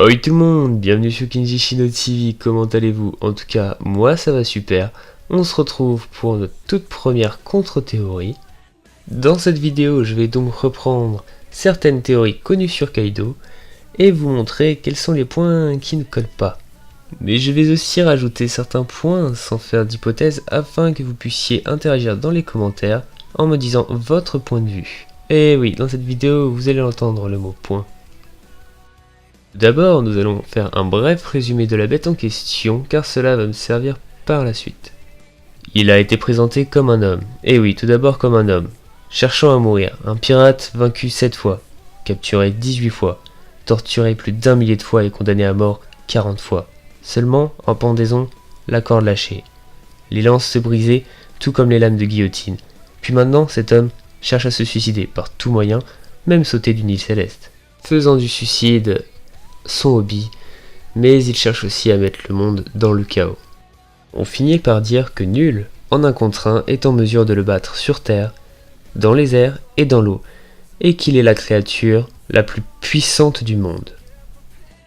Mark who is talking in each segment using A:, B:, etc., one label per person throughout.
A: Oi tout le monde, bienvenue sur Kinji Shino TV, comment allez-vous? En tout cas, moi ça va super. On se retrouve pour notre toute première contre-théorie. Dans cette vidéo, je vais donc reprendre certaines théories connues sur Kaido et vous montrer quels sont les points qui ne collent pas. Mais je vais aussi rajouter certains points sans faire d'hypothèse afin que vous puissiez interagir dans les commentaires en me disant votre point de vue. Et oui, dans cette vidéo, vous allez entendre le mot point. D'abord, nous allons faire un bref résumé de la bête en question, car cela va me servir par la suite. Il a été présenté comme un homme, et oui, tout d'abord comme un homme, cherchant à mourir, un pirate vaincu 7 fois, capturé 18 fois, torturé plus d'1 millier de fois et condamné à mort 40 fois. Seulement, en pendaison, la corde lâchée. Les lances se brisaient, tout comme les lames de guillotine. Puis maintenant, cet homme cherche à se suicider par tout moyen, même sauter d'une île céleste. Faisant du suicide son hobby, mais il cherche aussi à mettre le monde dans le chaos. On finit par dire que nul, en un contre un, est en mesure de le battre sur terre, dans les airs et dans l'eau, et qu'il est la créature la plus puissante du monde.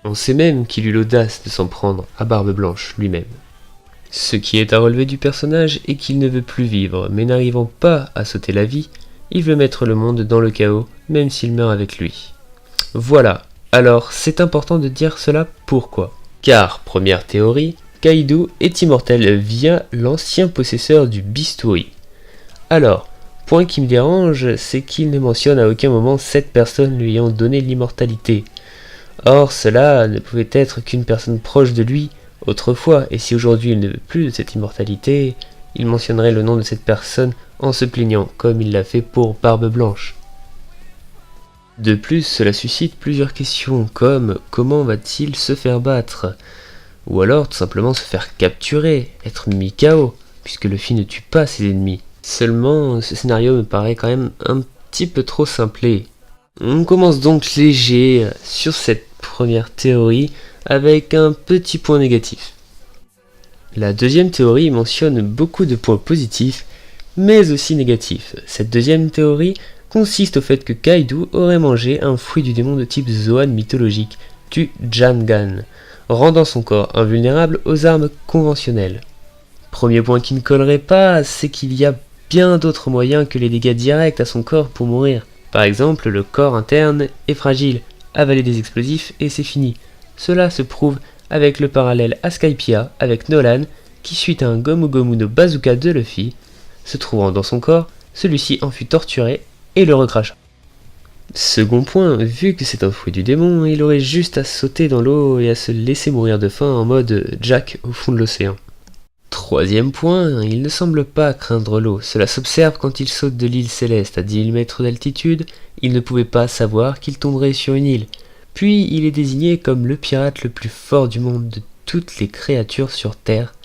A: On sait même qu'il eut l'audace de s'en prendre à Barbe Blanche lui-même. Ce qui est à relever du personnage est qu'il ne veut plus vivre, mais n'arrivant pas à sauter la vie, il veut mettre le monde dans le chaos, même s'il meurt avec lui. Voilà. Alors, c'est important de dire cela pourquoi. Car, première théorie, Kaido est immortel via l'ancien possesseur du bistouri. Alors, point qui me dérange, c'est qu'il ne mentionne à aucun moment cette personne lui ayant donné l'immortalité. Or, cela ne pouvait être qu'une personne proche de lui autrefois, et si aujourd'hui il ne veut plus de cette immortalité, il mentionnerait le nom de cette personne en se plaignant, comme il l'a fait pour Barbe Blanche. De plus, cela suscite plusieurs questions comme comment va-t-il se faire battre? Ou alors tout simplement se faire capturer, être mis KO, puisque Luffy ne tue pas ses ennemis. Seulement, ce scénario me paraît quand même un petit peu trop simplé. On commence donc léger sur cette première théorie avec un petit point négatif. La deuxième théorie mentionne beaucoup de points positifs, mais aussi négatifs. Cette deuxième théorie consiste au fait que Kaido aurait mangé un fruit du démon de type Zoan mythologique, du Jangan, rendant son corps invulnérable aux armes conventionnelles. Premier point qui ne collerait pas, c'est qu'il y a bien d'autres moyens que les dégâts directs à son corps pour mourir. Par exemple, le corps interne est fragile, avaler des explosifs et c'est fini. Cela se prouve avec le parallèle à Skypiea avec Nolan, qui suite à un Gomu Gomu no Bazooka de Luffy, se trouvant dans son corps, celui-ci en fut torturé et le recracha. Second point, vu que c'est un fruit du démon, il aurait juste à sauter dans l'eau et à se laisser mourir de faim en mode Jack au fond de l'océan. Troisième point, il ne semble pas craindre l'eau, cela s'observe quand il saute de l'île céleste à 10 000 mètres d'altitude, il ne pouvait pas savoir qu'il tomberait sur une île. Puis il est désigné comme le pirate le plus fort du monde de toutes les créatures sur terre,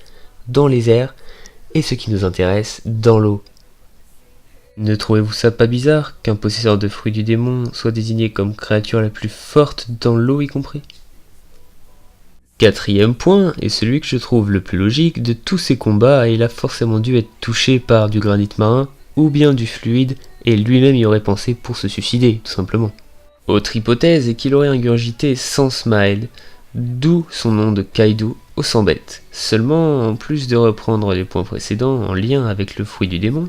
A: dans les airs, et ce qui nous intéresse, dans l'eau. Ne trouvez-vous ça pas bizarre qu'un possesseur de fruits du démon soit désigné comme créature la plus forte dans l'eau y compris? Quatrième point, et celui que je trouve le plus logique, de tous ces combats, il a forcément dû être touché par du granit marin ou bien du fluide et lui-même y aurait pensé pour se suicider, tout simplement. Autre hypothèse est qu'il aurait ingurgité sans smile, d'où son nom de Kaido au sang bête. Seulement, en plus de reprendre les points précédents en lien avec le fruit du démon,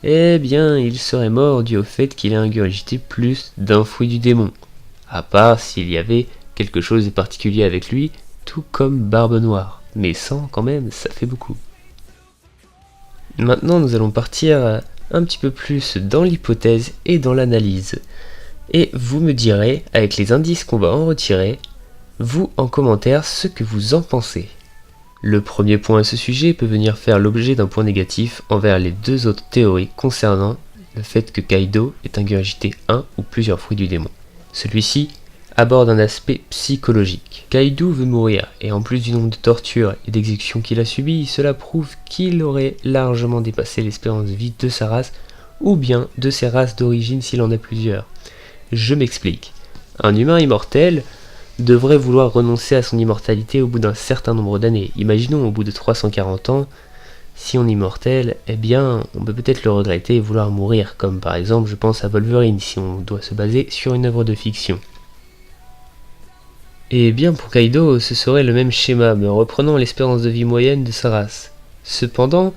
A: eh bien, il serait mort dû au fait qu'il ait ingurgité plus d'un fruit du démon, à part s'il y avait quelque chose de particulier avec lui, tout comme Barbe Noire, mais 100 quand même, ça fait beaucoup. Maintenant, nous allons partir un petit peu plus dans l'hypothèse et dans l'analyse, et vous me direz, avec les indices qu'on va en retirer, vous en commentaire ce que vous en pensez. Le premier point à ce sujet peut venir faire l'objet d'un point négatif envers les deux autres théories concernant le fait que Kaido ait ingurgité un ou plusieurs fruits du démon. Celui-ci aborde un aspect psychologique. Kaido veut mourir, et en plus du nombre de tortures et d'exécutions qu'il a subies, cela prouve qu'il aurait largement dépassé l'espérance de vie de sa race, ou bien de ses races d'origine s'il en a plusieurs. Je m'explique. Un humain immortel devrait vouloir renoncer à son immortalité au bout d'un certain nombre d'années. Imaginons au bout de 340 ans, si on est immortel, eh bien, on peut peut-être le regretter et vouloir mourir, comme par exemple, je pense à Wolverine, si on doit se baser sur une œuvre de fiction. Et bien pour Kaido, ce serait le même schéma, mais en reprenant l'espérance de vie moyenne de sa race. Cependant,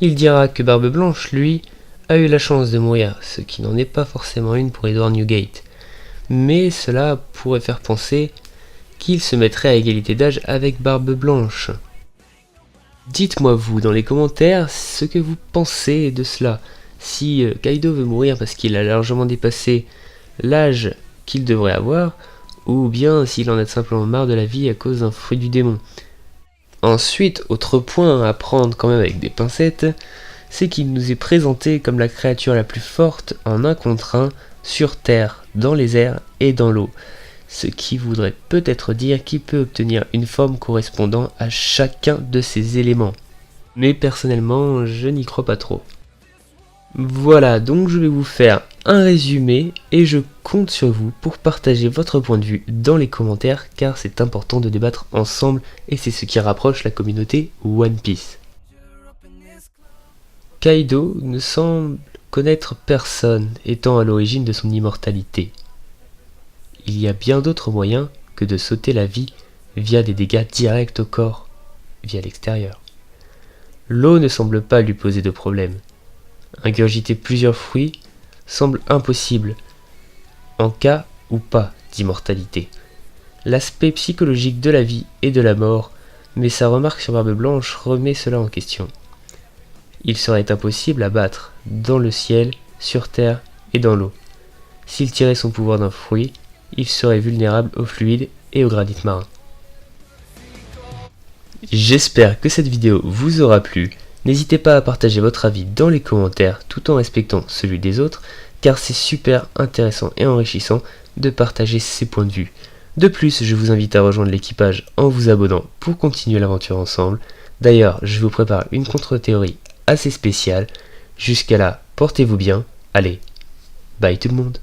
A: il dira que Barbe Blanche, lui, a eu la chance de mourir, ce qui n'en est pas forcément une pour Edward Newgate. Mais cela pourrait faire penser qu'il se mettrait à égalité d'âge avec Barbe Blanche. Dites-moi vous dans les commentaires ce que vous pensez de cela. Si Kaido veut mourir parce qu'il a largement dépassé l'âge qu'il devrait avoir, ou bien s'il en a simplement marre de la vie à cause d'un fruit du démon. Ensuite, autre point à prendre quand même avec des pincettes, c'est qu'il nous est présenté comme la créature la plus forte en 1 contre 1 sur Terre, dans les airs et dans l'eau. Ce qui voudrait peut-être dire qu'il peut obtenir une forme correspondant à chacun de ces éléments. Mais personnellement, je n'y crois pas trop. Voilà, donc je vais vous faire un résumé et je compte sur vous pour partager votre point de vue dans les commentaires car c'est important de débattre ensemble et c'est ce qui rapproche la communauté One Piece. Kaido ne semble connaître personne étant à l'origine de son immortalité. Il y a bien d'autres moyens que de sauter la vie via des dégâts directs au corps, via l'extérieur. L'eau ne semble pas lui poser de problème. Ingurgiter plusieurs fruits semble impossible, en cas ou pas d'immortalité. L'aspect psychologique de la vie et de la mort, mais sa remarque sur Barbe Blanche remet cela en question. Il serait impossible à battre dans le ciel, sur terre et dans l'eau. S'il tirait son pouvoir d'un fruit, il serait vulnérable au fluide et au granit marin. J'espère que cette vidéo vous aura plu. N'hésitez pas à partager votre avis dans les commentaires tout en respectant celui des autres, car c'est super intéressant et enrichissant de partager ces points de vue. De plus, je vous invite à rejoindre l'équipage en vous abonnant pour continuer l'aventure ensemble. D'ailleurs, je vous prépare une contre-théorie assez spéciale. Jusqu'à là, portez-vous bien. Allez, bye tout le monde.